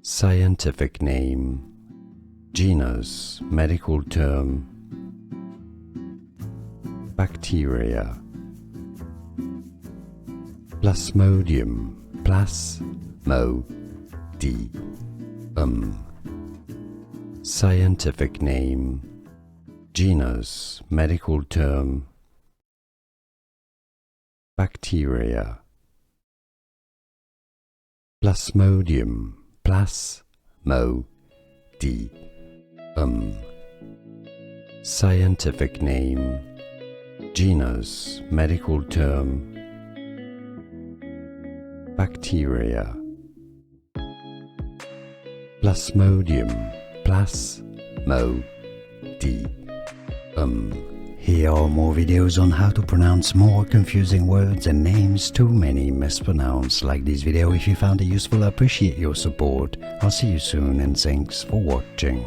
Scientific name, genus, medical term, bacteria. Plasmodium, Scientific name, genus, medical term, bacteria. Plasmodium, Scientific name, genus, medical term, bacteria. Plasmodium, Here are more videos on how to pronounce more confusing words and names too many mispronounced. Like this video if you found it useful. I appreciate your support. I'll see you soon and thanks for watching.